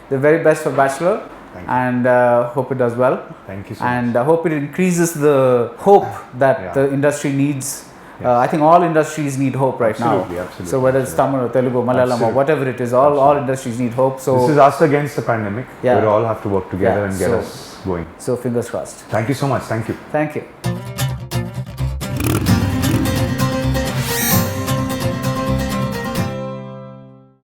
the very best for Bachelor. And hope it does well. Thank you so and much. I hope it increases the hope that the industry needs. I think all industries need hope right now. Absolutely. So whether it's Tamil or Telugu, Malayalam or whatever it is, all industries need hope. So this is us against the pandemic. Yeah. We all have to work together and get us going. So fingers crossed. Thank you so much. Thank you. Thank you.